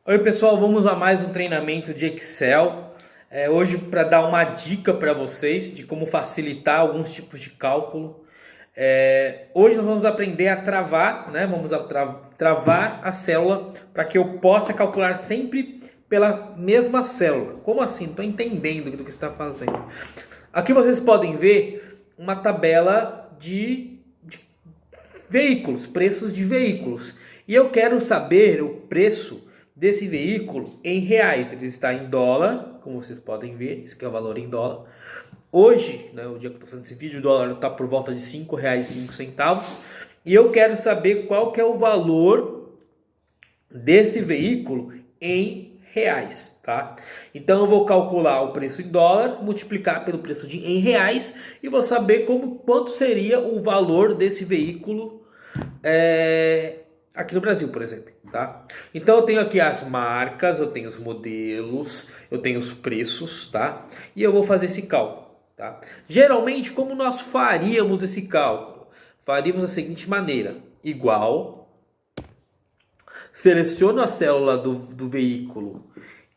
Oi pessoal, vamos a mais um treinamento de Excel. Hoje para dar uma dica para vocês de como facilitar alguns tipos de cálculo. Hoje nós vamos aprender a travar, né? Travar a célula para que eu possa calcular sempre pela mesma célula. Como assim? Não estou entendendo do que você está fazendo. Aqui vocês podem ver uma tabela de veículos, preços de veículos. E eu quero saber o preço desse veículo em reais. Ele está em dólar, como vocês podem ver, esse aqui é o valor em dólar. Hoje, né, o dia que eu estou fazendo esse vídeo, o dólar está por volta de R$ 5,05. E eu quero saber qual que é o valor desse veículo em reais, tá? Então eu vou calcular o preço em dólar, multiplicar pelo preço em reais e vou saber quanto seria o valor desse veículo aqui no Brasil, por exemplo, tá? Então eu tenho aqui as marcas, eu tenho os modelos, eu tenho os preços, tá? E eu vou fazer esse cálculo, tá? Geralmente, como nós faríamos esse cálculo? Faríamos da seguinte maneira: igual, seleciono a célula do veículo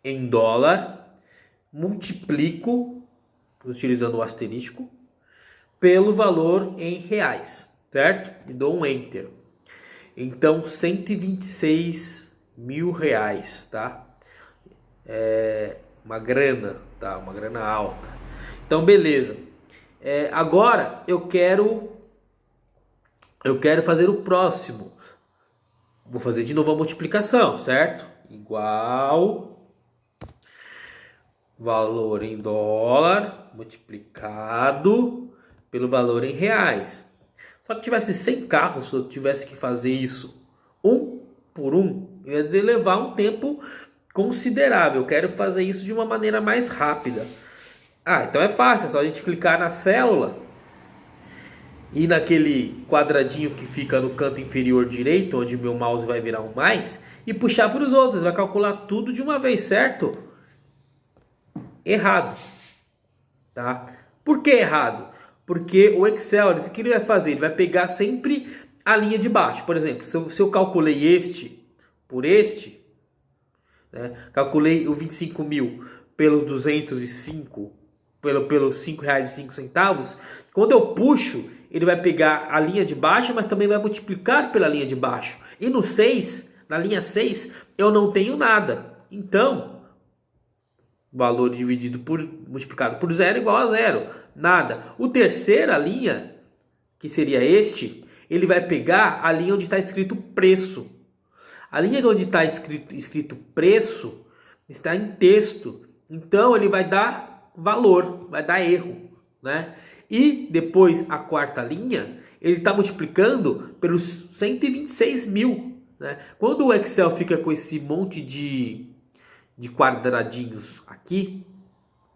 em dólar, multiplico, utilizando o asterisco, pelo valor em reais, certo? E dou um Enter. Então, 126 mil reais, tá? Uma grana, tá? Uma grana alta. Então, beleza. Agora, eu quero fazer o próximo. Vou fazer de novo a multiplicação, certo? Igual valor em dólar multiplicado pelo valor em reais. Só que tivesse 100 carros, se eu tivesse que fazer isso um por um, ia levar um tempo considerável. Eu quero fazer isso de uma maneira mais rápida. Então é fácil, é só a gente clicar na célula e naquele quadradinho que fica no canto inferior direito, onde meu mouse vai virar um mais, e puxar para os outros. Vai calcular tudo de uma vez, certo? Errado, tá? Por que errado? Porque o Excel, o que ele vai fazer? Ele vai pegar sempre a linha de baixo. Por exemplo, se eu calculei este por este, né? Calculei o 25 mil pelos 205, pelos R$ 5,05. Quando eu puxo, ele vai pegar a linha de baixo, mas também vai multiplicar pela linha de baixo. E no 6, na linha 6, eu não tenho nada. Então, valor multiplicado por zero igual a zero. Nada. O terceira linha, que seria este, ele vai pegar a linha onde está escrito preço. A linha onde está escrito preço está em texto. Então ele vai dar valor, vai dar erro, né? E depois a quarta linha, ele está multiplicando pelos 126 mil, né? Quando o Excel fica com esse monte de quadradinhos aqui,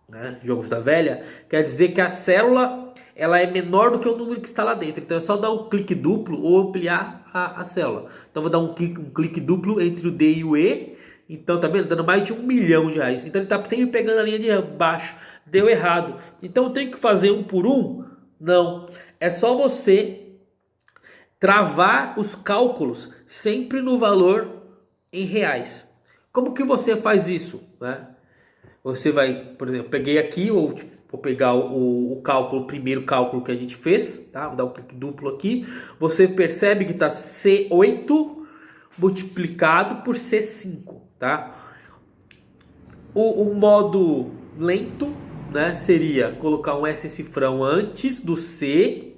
né, jogos da velha, quer dizer que a célula ela é menor do que o número que está lá dentro. Então é só dar um clique duplo ou ampliar a célula. Então vou dar um clique duplo entre o D e o E. Então tá vendo? Dando mais de R$ 1.000.000. Então ele está sempre pegando a linha de baixo. Deu errado. Então eu tenho que fazer um por um? Não. É só você travar os cálculos sempre no valor em reais. Como que você faz isso, né? Você vai, por exemplo, peguei aqui, ou vou pegar o primeiro cálculo que a gente fez, tá? Vou dar um clique duplo aqui. Você percebe que está C8 multiplicado por C5, tá? O modo lento, né, seria colocar um S cifrão antes do C,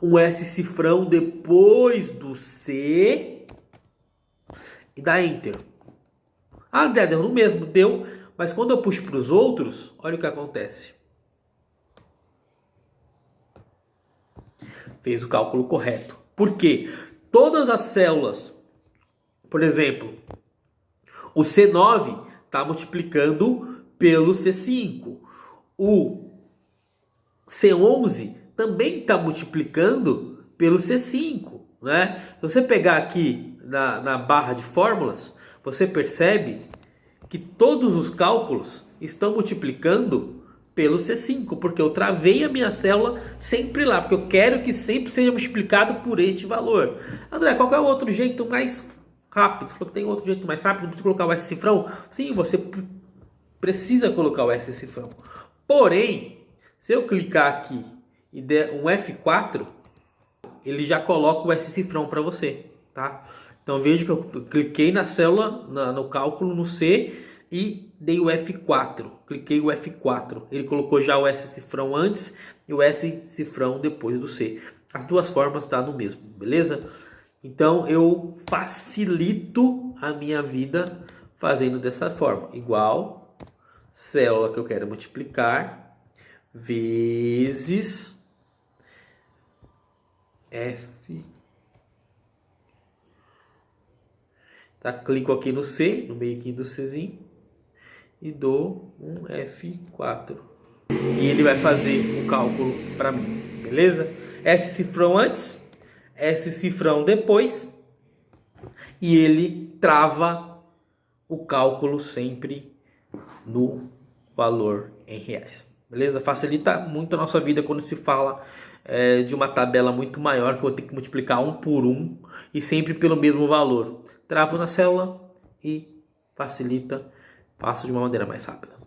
um S cifrão depois do C e dá Enter. Deu no mesmo, deu. Mas quando eu puxo para os outros, olha o que acontece. Fez o cálculo correto. Por quê? Todas as células, por exemplo, o C9 está multiplicando pelo C5. O C11 também está multiplicando pelo C5, né? Se você pegar aqui na barra de fórmulas, você percebe que todos os cálculos estão multiplicando pelo C5, porque eu travei a minha célula sempre lá, porque eu quero que sempre seja multiplicado por este valor. André, qual é o outro jeito mais rápido. Você falou que tem outro jeito mais rápido, não precisa colocar o S cifrão? Sim, você precisa colocar o S cifrão. Porém, se eu clicar aqui e der um F4, ele já coloca o S cifrão para você, tá? Então veja que eu cliquei na célula, no cálculo, no C e dei o F4. Cliquei o F4. Ele colocou já o S cifrão antes e o S cifrão depois do C. As duas formas estão no mesmo, beleza? Então eu facilito a minha vida fazendo dessa forma. Igual, célula que eu quero multiplicar, vezes F. Tá? Clico aqui no C, no meio aqui do Czinho, e dou um F4. E ele vai fazer o cálculo para mim, beleza? S cifrão antes, S cifrão depois, e ele trava o cálculo sempre no valor em reais. Beleza? Facilita muito a nossa vida quando se fala de uma tabela muito maior que eu vou ter que multiplicar um por um e sempre pelo mesmo valor. Travo na célula e facilita, faço de uma maneira mais rápida.